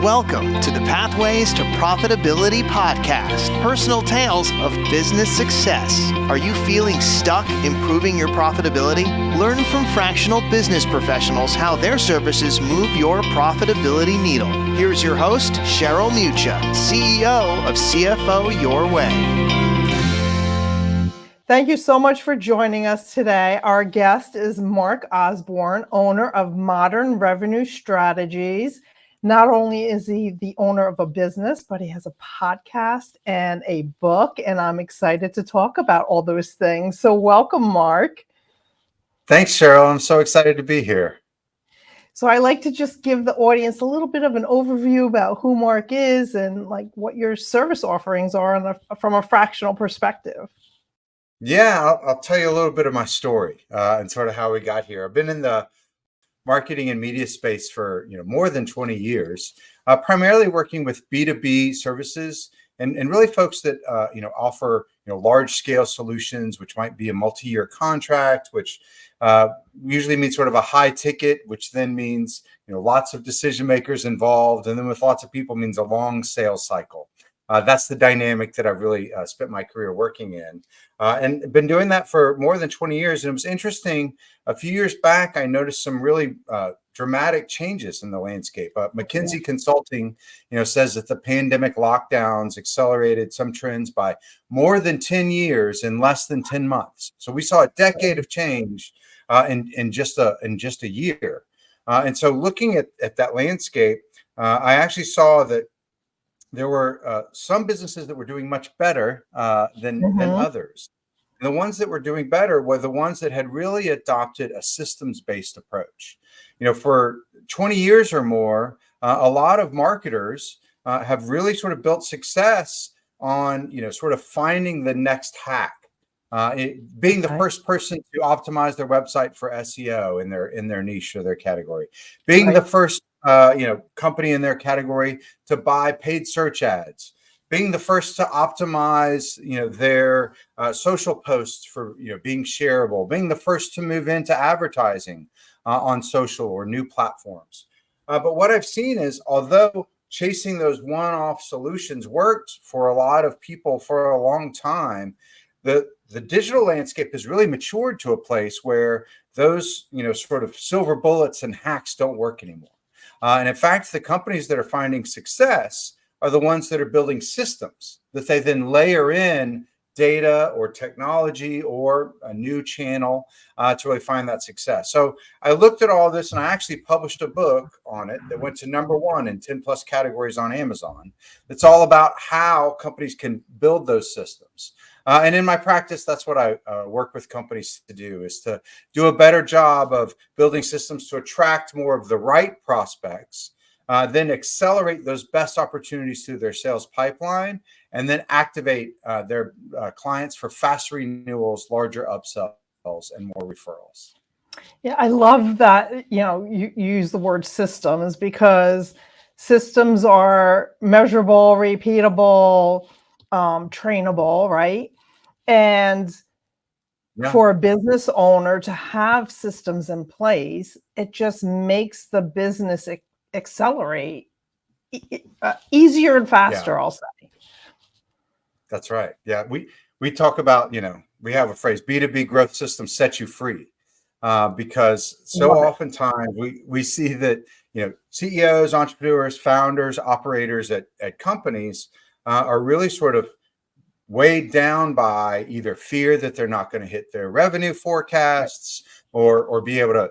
Welcome to the Pathways to Profitability podcast, personal tales of business success. Are you feeling stuck improving your profitability? Learn from fractional business professionals how their services move your profitability needle. Here's your host, Cheryl Mucha, CEO of CFO Your Way. Thank you so much for joining us today. Our guest is Mark Osborne, owner of Modern Revenue Strategies. Not only is he the owner of a business, but he has a podcast and a book, and I'm excited to talk about all those things. So welcome, Mark. Thanks, Cheryl. I'm so excited to be here. So I like to just give the audience a little bit of an overview about who Mark is and like what your service offerings are from a fractional perspective. Yeah, I'll tell you a little bit of my story and sort of how we got here. I've been in the marketing and media space for more than 20 years, primarily working with B2B services and really folks that offer large scale solutions, which might be a multi-year contract, which usually means sort of a high ticket, which then means lots of decision makers involved, and then with lots of people means a long sales cycle. That's the dynamic that I've really spent my career working in, and been doing that for more than 20 years. And it was interesting. A few years back, I noticed some really dramatic changes in the landscape. McKinsey Consulting, says that the pandemic lockdowns accelerated some trends by more than 10 years in less than 10 months. So we saw a decade of change in just a year. And so looking at that landscape, I actually saw that there were some businesses that were doing much better than others. And the ones that were doing better were the ones that had really adopted a systems-based approach. For 20 years or more, a lot of marketers have really sort of built success on, sort of finding the next hack, being the first person to optimize their website for SEO in their niche or their category, being the first company in their category to buy paid search ads, being the first to optimize, their social posts for, being shareable, being the first to move into advertising on social or new platforms. But what I've seen is, although chasing those one-off solutions worked for a lot of people for a long time, the digital landscape has really matured to a place where those, sort of silver bullets and hacks don't work anymore. And in fact, the companies that are finding success are the ones that are building systems that they then layer in data or technology or a new channel to really find that success. So I looked at all this and I actually published a book on it that went to #1 in 10 plus categories on Amazon. It's all about how companies can build those systems. And in my practice, that's what I work with companies to do, is to do a better job of building systems to attract more of the right prospects, then accelerate those best opportunities through their sales pipeline, and then activate their clients for faster renewals, larger upsells, and more referrals. Yeah, I love that, you use the word systems, because systems are measurable, repeatable, trainable, right? And for a business owner to have systems in place, it just makes the business accelerate easier and faster, I'll say. That's right. Yeah, we talk about, we have a phrase, B2B growth systems set you free, because so oftentimes we see that, CEOs, entrepreneurs, founders, operators at companies are really sort of weighed down by either fear that they're not going to hit their revenue forecasts or be able to,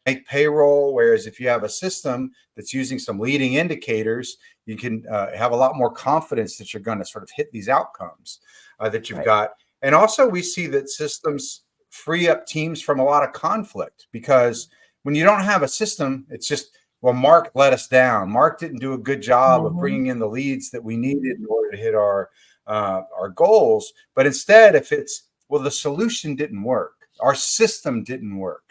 make payroll. Whereas if you have a system that's using some leading indicators, you can have a lot more confidence that you're going to sort of hit these outcomes that you've got. And also we see that systems free up teams from a lot of conflict, because when you don't have a system, it's just, well, Mark let us down. Mark didn't do a good job of bringing in the leads that we needed in order to hit our goals. But instead, if it's, well, the solution didn't work, our system didn't work,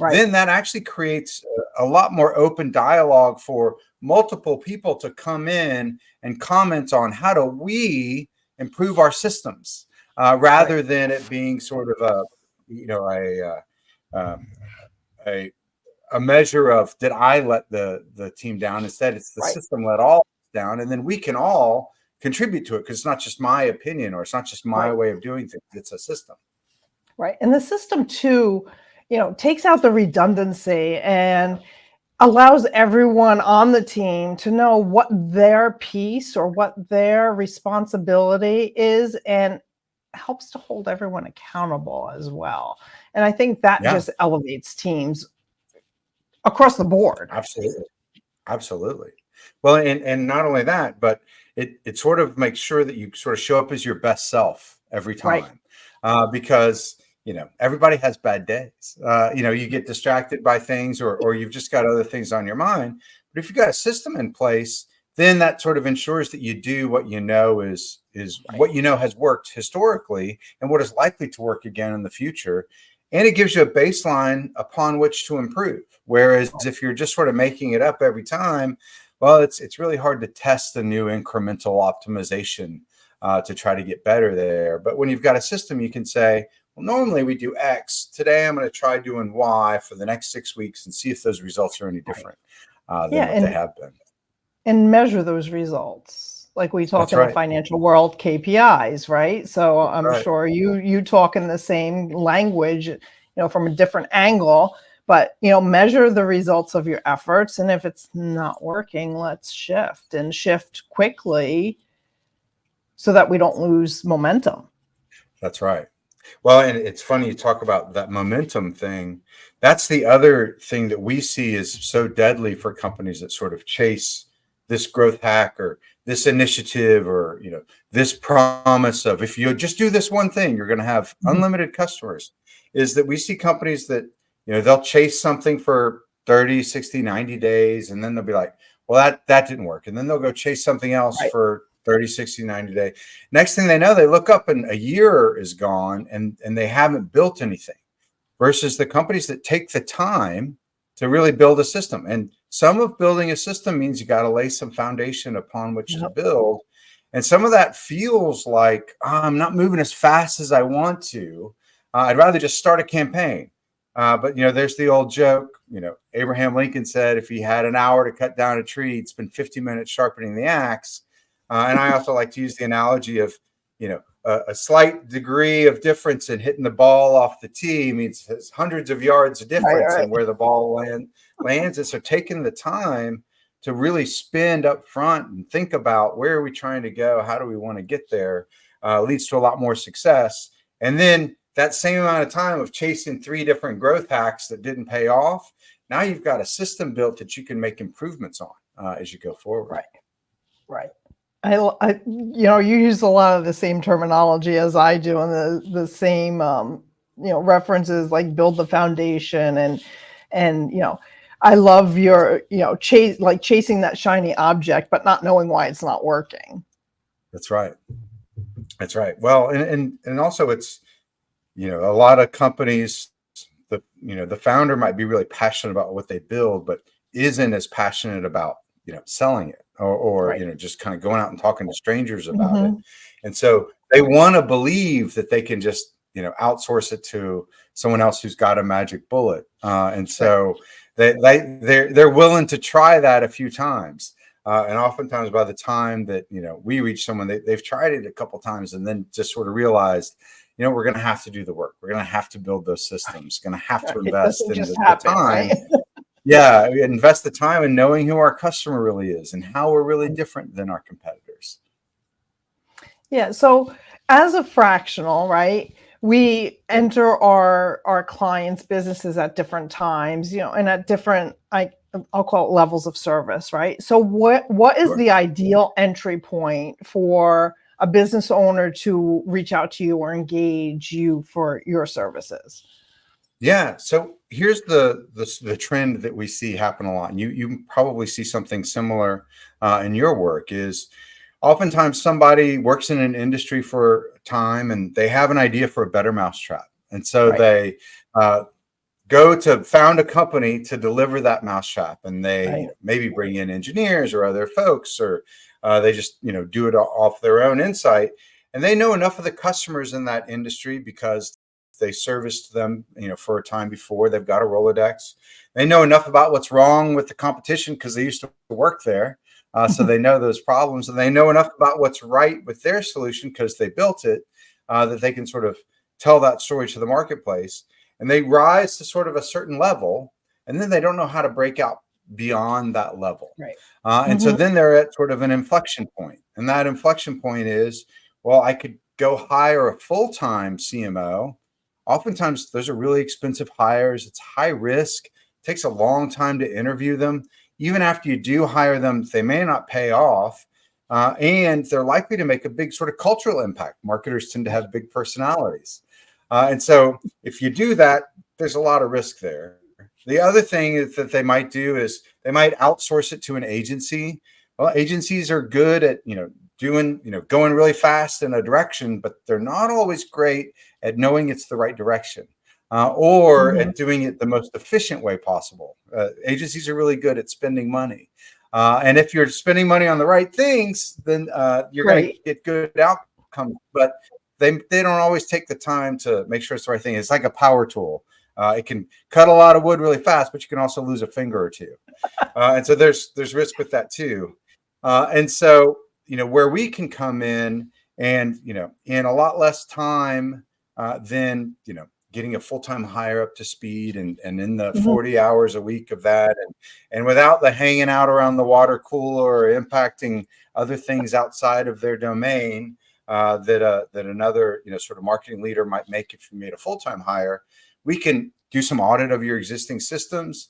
then that actually creates a lot more open dialogue for multiple people to come in and comment on how do we improve our systems, rather than it being sort of a a measure of, did I let the team down? Instead, it's the Right. system let all down, and then we can all contribute to it, because it's not just my opinion, or it's not just my Right. way of doing things. It's a system. Right. And the system too, takes out the redundancy and allows everyone on the team to know what their piece or what their responsibility is, and helps to hold everyone accountable as well. And I think that Yeah, just elevates teams across the board. absolutely. Absolutely. Well, and not only that, but it sort of makes sure that you sort of show up as your best self every Right. time, because everybody has bad days. You get distracted by things, or you've just got other things on your mind. But if you've got a system in place, then that sort of ensures that you do what is Right. what has worked historically, and what is likely to work again in the future. And it gives you a baseline upon which to improve. Whereas if you're just sort of making it up every time, well, it's really hard to test the new incremental optimization to try to get better there. But when you've got a system, you can say, well, normally we do X. Today I'm going to try doing Y for the next 6 weeks and see if those results are any different than Yeah. what they have been. And measure those results. Like we talk That's in the right. financial world, KPIs, right? So I'm Right. sure you talk in the same language, from a different angle, but measure the results of your efforts. And if it's not working, let's shift quickly so that we don't lose momentum. That's right. Well, and it's funny you talk about that momentum thing. That's the other thing that we see is so deadly for companies that sort of chase this growth hack, or this initiative, or this promise of, if you just do this one thing, you're going to have unlimited customers. Is that we see companies that they'll chase something for 30, 60, 90 days, and then they'll be like, well, that didn't work, and then they'll go chase something else Right. for 30, 60, 90 days. Next thing they know, they look up and a year is gone, and they haven't built anything. Versus the companies that take the time to really build a system. And some of building a system means you got to lay some foundation upon which to build. And some of that feels like, I'm not moving as fast as I want to. I'd rather just start a campaign. But there's the old joke. Abraham Lincoln said, if he had an hour to cut down a tree, he'd spend 50 minutes sharpening the axe. And I also like to use the analogy of, a slight degree of difference in hitting the ball off the tee means hundreds of yards of difference in where the ball lands. And so taking the time to really spend up front and think about, where are we trying to go? How do we want to get there? Leads to a lot more success. And then that same amount of time of chasing 3 different growth hacks that didn't pay off, now you've got a system built that you can make improvements on as you go forward. Right. I you use a lot of the same terminology as I do, and the same references, like build the foundation, and I love your chasing that shiny object but not knowing why it's not working. That's right. That's right. Well, and also it's a lot of companies, the founder might be really passionate about what they build, but isn't as passionate about selling it, or just kind of going out and talking to strangers about it. And so they want to believe that they can just outsource it to someone else who's got a magic bullet, and so they're willing to try that a few times, and oftentimes by the time that we reach someone, they've tried it a couple times and then just sort of realized, we're going to have to do the work, we're going to have to build those systems, going to have to invest in the time. Right? Yeah, invest the time in knowing who our customer really is and how we're really different than our competitors. Yeah. So as a fractional, right, we enter our clients' businesses at different times, and at different, I'll call it levels of service, right? So what is the ideal entry point for a business owner to reach out to you or engage you for your services? Yeah. So here's the trend that we see happen a lot, and you probably see something similar in your work. Is oftentimes somebody works in an industry for time and they have an idea for a better mousetrap, and so they go to found a company to deliver that mousetrap, and they maybe bring in engineers or other folks, or they just do it off their own insight, and they know enough of the customers in that industry because they serviced them, for a time before. They've got a Rolodex. They know enough about what's wrong with the competition because they used to work there. So they know those problems, and they know enough about what's right with their solution because they built it, that they can sort of tell that story to the marketplace. And they rise to sort of a certain level, and then they don't know how to break out beyond that level. Right. And so then they're at sort of an inflection point. And that inflection point is, well, I could go hire a full-time CMO. Oftentimes, those are really expensive hires. It's high risk. It takes a long time to interview them. Even after you do hire them, they may not pay off. And they're likely to make a big sort of cultural impact. Marketers tend to have big personalities. And so if you do that, there's a lot of risk there. The other thing that they might do is they might outsource it to an agency. Well, agencies are good at, doing, going really fast in a direction, but they're not always great at knowing it's the right direction, or at doing it the most efficient way possible. Agencies are really good at spending money. And if you're spending money on the right things, then you're going to get good outcomes. But they don't always take the time to make sure it's the right thing. It's like a power tool. It can cut a lot of wood really fast, but you can also lose a finger or two. And so there's risk with that too. And so, where we can come in and, in a lot less time than, getting a full-time hire up to speed and in the 40 hours a week of that, and without the hanging out around the water cooler or impacting other things outside of their domain that another, sort of marketing leader might make if you made a full-time hire. We can do some audit of your existing systems,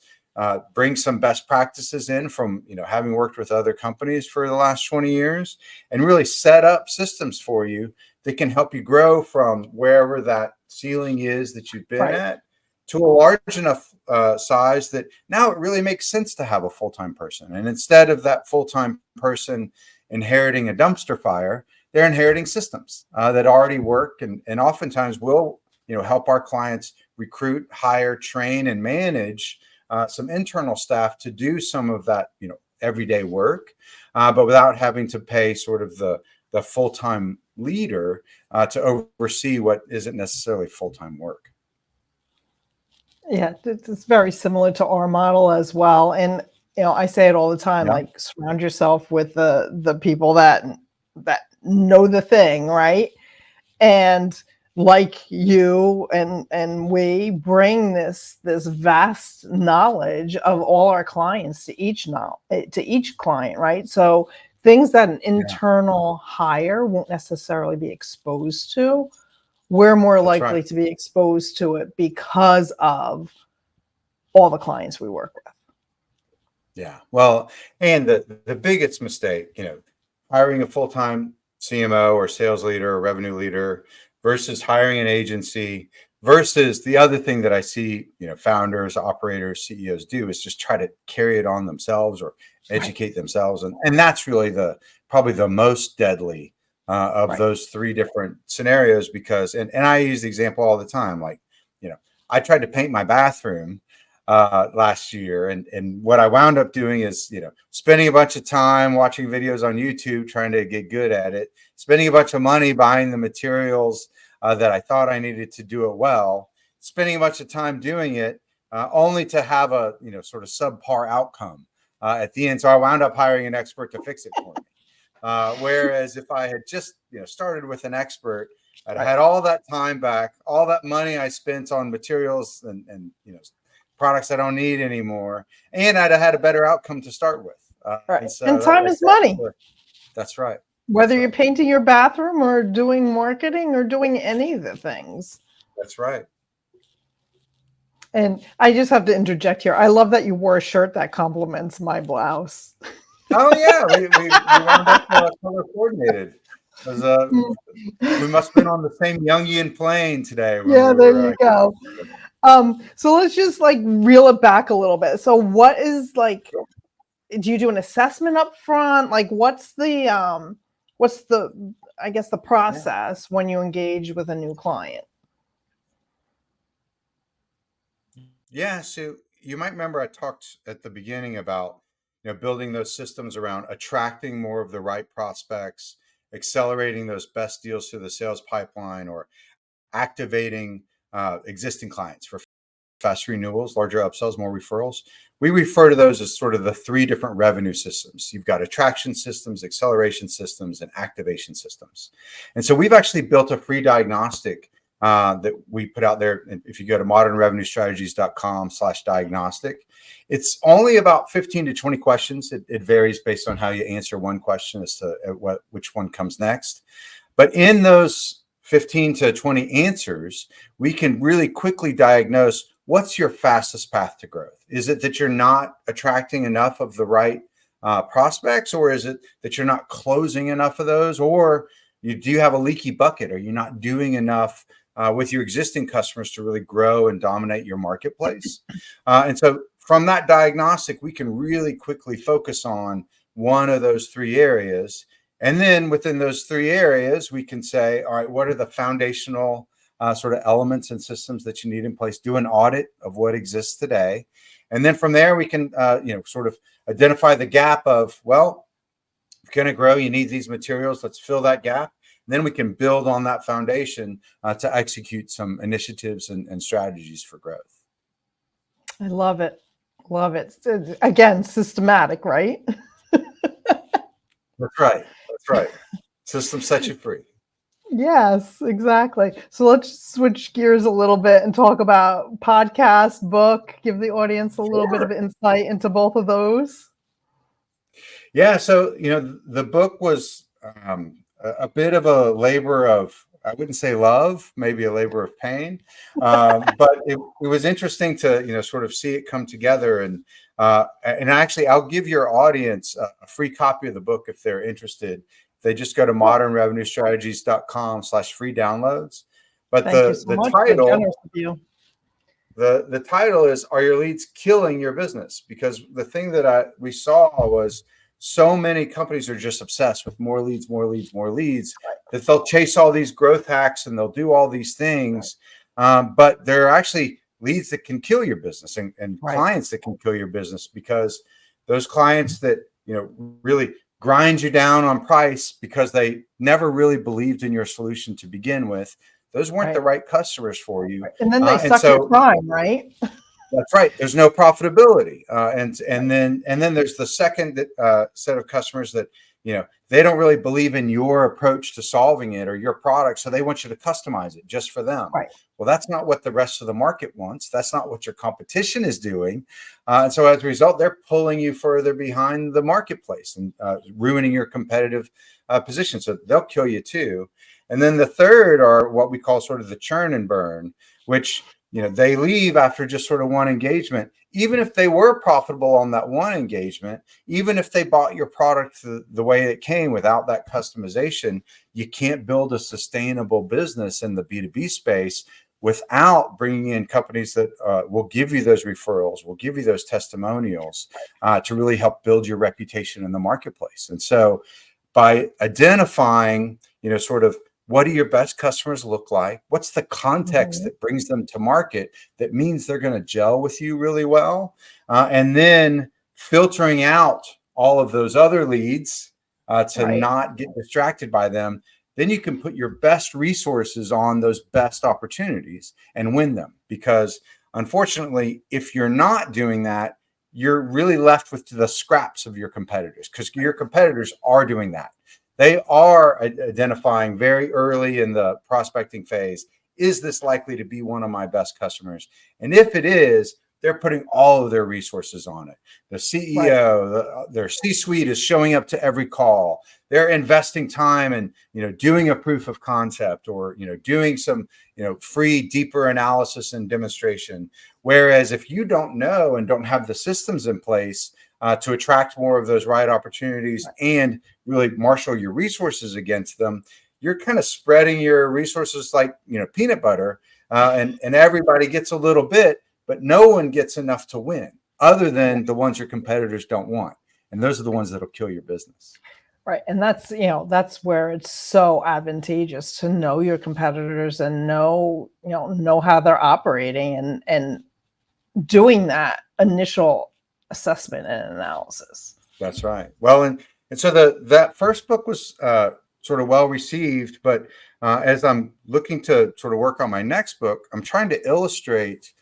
bring some best practices in from, having worked with other companies for the last 20 years, and really set up systems for you that can help you grow from wherever that ceiling is that you've been at to a large enough size that now it really makes sense to have a full-time person. And instead of that full-time person inheriting a dumpster fire, they're inheriting systems that already work and oftentimes will, help our clients recruit, hire, train, and manage some internal staff to do some of that, everyday work, but without having to pay sort of the full-time leader to oversee what isn't necessarily full-time work. Yeah, it's very similar to our model as well. And I say it all the time, like surround yourself with the people that know the thing, right? And like you and we bring this vast knowledge of all our clients to each client, right? So things that an internal hire won't necessarily be exposed to, we're more likely to be exposed to it because of all the clients we work with. Yeah. Well, and the biggest mistake, hiring a full-time CMO or sales leader or revenue leader versus hiring an agency versus the other thing that I see, founders, operators, CEOs do is just try to carry it on themselves or educate themselves. And that's really probably the most deadly of those three different scenarios, because, and I use the example all the time, like, I tried to paint my bathroom last year. And what I wound up doing is, spending a bunch of time watching videos on YouTube, trying to get good at it, spending a bunch of money buying the materials that I thought I needed to do it well, spending a bunch of time doing it, only to have a, sort of subpar outcome at the end. So I wound up hiring an expert to fix it for me. Whereas if I had just, started with an expert, I'd had all that time back, all that money I spent on materials and products I don't need anymore, and I'd have had a better outcome to start with. And time is money. That's right. Whether you're painting your bathroom or doing marketing or doing any of the things. That's right. And I just have to interject here. I love that you wore a shirt that complements my blouse. Oh yeah, we wound up color coordinated. We must have been on the same Jungian plane today. Yeah, there you go. So let's just reel it back a little bit. So what is do you do an assessment up front? What's the I guess the process when you engage with a new client? Yeah, so you might remember I talked at the beginning about building those systems around attracting more of the right prospects, accelerating those best deals through the sales pipeline, or activating existing clients for fast renewals, larger upsells, more referrals. We refer to those as sort of the 3 different revenue systems. You've got attraction systems, acceleration systems, and activation systems. And so we've actually built a free diagnostic that we put out there. And if you go to modernrevenuestrategies.com/diagnostic, it's only about 15 to 20 questions. It varies based on how you answer one question as to which one comes next. But in those 15 to 20 answers, we can really quickly diagnose what's your fastest path to growth. Is it that you're not attracting enough of the right prospects, or is it that you're not closing enough of those, or do you have a leaky bucket? Are you not doing enough with your existing customers to really grow and dominate your marketplace? And so from that diagnostic, we can really quickly focus on one of those 3 areas. And then within those 3 areas, we can say, all right, what are the foundational sort of elements and systems that you need in place? Do an audit of what exists today. And then from there, we can, sort of identify the gap of, well, if you're going to grow, you need these materials. Let's fill that gap. And then we can build on that foundation to execute some initiatives and strategies for growth. I love it. Love it. Again, systematic, right? That's right. That's right. System sets you free. Yes, exactly. So let's switch gears a little bit and talk about podcast, book, give the audience a little bit of insight into both of those. Yeah. So, the book was a bit of a labor of, I wouldn't say love, maybe a labor of pain. But it was interesting to, sort of see it come together. And actually, I'll give your audience a free copy of the book if they're interested. They just go to modernrevenuestrategies.com/free downloads. But the title is, Are Your Leads Killing Your Business? Because the thing that we saw was so many companies are just obsessed with more leads, that they'll chase all these growth hacks and they'll do all these things. But there are actually leads that can kill your business and clients that can kill your business, because those clients that, really grind you down on price because they never really believed in your solution to begin with, those weren't the right customers for you. And then they suck your time, right? That's right. There's no profitability. And then there's the second set of customers that, they don't really believe in your approach to solving it or your product. So they want you to customize it just for them. Right. Well, that's not what the rest of the market wants. That's not what your competition is doing. And so as a result, they're pulling you further behind the marketplace and ruining your competitive position. So they'll kill you too. And then the third are what we call sort of the churn and burn, which, they leave after just sort of one engagement. Even if they were profitable on that one engagement, even if they bought your product the way it came without that customization, you can't build a sustainable business in the B2B space without bringing in companies that will give you those referrals, will give you those testimonials to really help build your reputation in the marketplace. And so by identifying, sort of, what do your best customers look like? What's the context that brings them to market that means they're going to gel with you really well? And then filtering out all of those other leads to not get distracted by them. Then you can put your best resources on those best opportunities and win them. Because unfortunately, if you're not doing that, you're really left with the scraps of your competitors, because your competitors are doing that. They are identifying very early in the prospecting phase, is this likely to be one of my best customers? And if it is, they're putting all of their resources on it. The CEO, their C-suite is showing up to every call. They're investing time in, doing a proof of concept or, doing some, free, deeper analysis and demonstration. Whereas if you don't know and don't have the systems in place to attract more of those right opportunities and really marshal your resources against them, you're kind of spreading your resources like, peanut butter, and everybody gets a little bit, but no one gets enough to win other than the ones your competitors don't want. And those are the ones that'll kill your business. Right. And that's where it's so advantageous to know your competitors and know how they're operating and doing that initial assessment and analysis. That's right. Well, and so that first book was sort of well received. But as I'm looking to sort of work on my next book, I'm trying to illustrate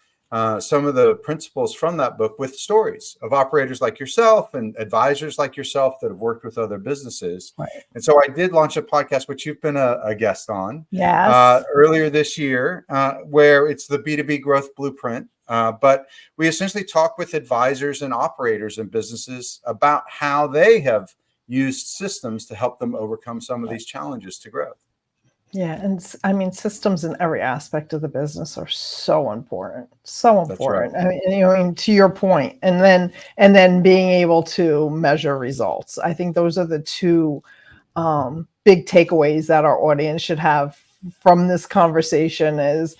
some of the principles from that book with stories of operators like yourself and advisors like yourself that have worked with other businesses. Right. And so I did launch a podcast, which you've been a guest on earlier this year, where it's the B2B Growth Blueprint. But we essentially talk with advisors and operators and businesses about how they have used systems to help them overcome some of these challenges to growth. Yeah. And I mean, systems in every aspect of the business are so important. So important. That's right. I mean, to your point, and then being able to measure results. I think those are the two big takeaways that our audience should have from this conversation is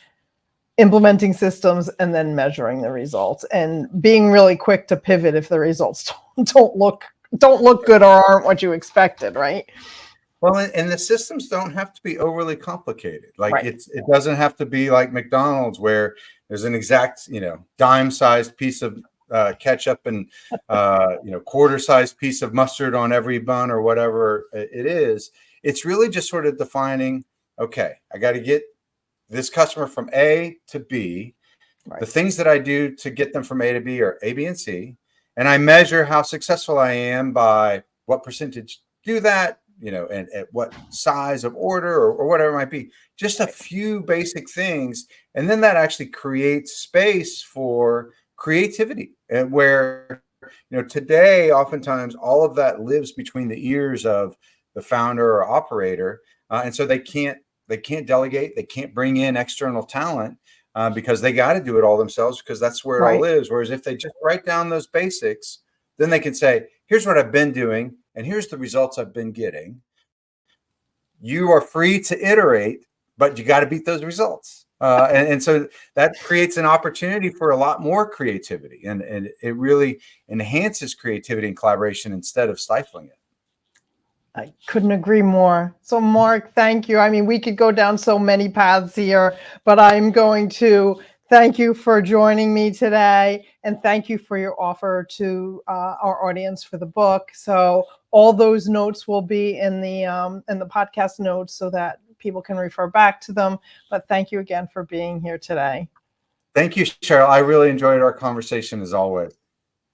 implementing systems and then measuring the results and being really quick to pivot if the results don't look good or aren't what you expected, right? Well, and the systems don't have to be overly complicated. Like Right. it doesn't have to be like McDonald's where there's an exact, dime-sized piece of ketchup and quarter-sized piece of mustard on every bun or whatever it is. It's really just sort of defining, okay, I got to get this customer from A to B. Right. The things that I do to get them from A to B are A, B, and C. And I measure how successful I am by what percentage do that, and at what size of order or whatever it might be. Just a few basic things. And then that actually creates space for creativity. And where, today, oftentimes all of that lives between the ears of the founder or operator. And so they can't delegate. They can't bring in external talent because they got to do it all themselves because that's where it all lives. Whereas if they just write down those basics, then they can say, here's what I've been doing. And here's the results I've been getting. You are free to iterate, but you got to beat those results. And so that creates an opportunity for a lot more creativity. And it really enhances creativity and collaboration instead of stifling it. I couldn't agree more. So Mark, thank you. I mean, we could go down so many paths here, but I'm going to thank you for joining me today. And thank you for your offer to our audience for the book. So all those notes will be in the podcast notes so that people can refer back to them. But thank you again for being here today. Thank you, Cheryl. I really enjoyed our conversation as always.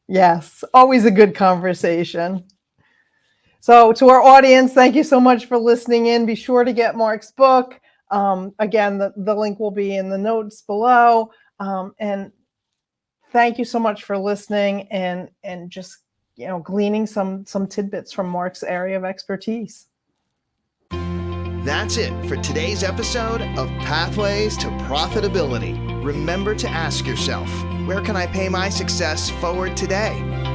Yes, always a good conversation. So to our audience, thank you so much for listening in. Be sure to get Mark's book. Again, the link will be in the notes below. And thank you so much for listening and just gleaning some tidbits from Mark's area of expertise. That's it for today's episode of Pathways to Profitability. Remember to ask yourself, where can I pay my success forward today?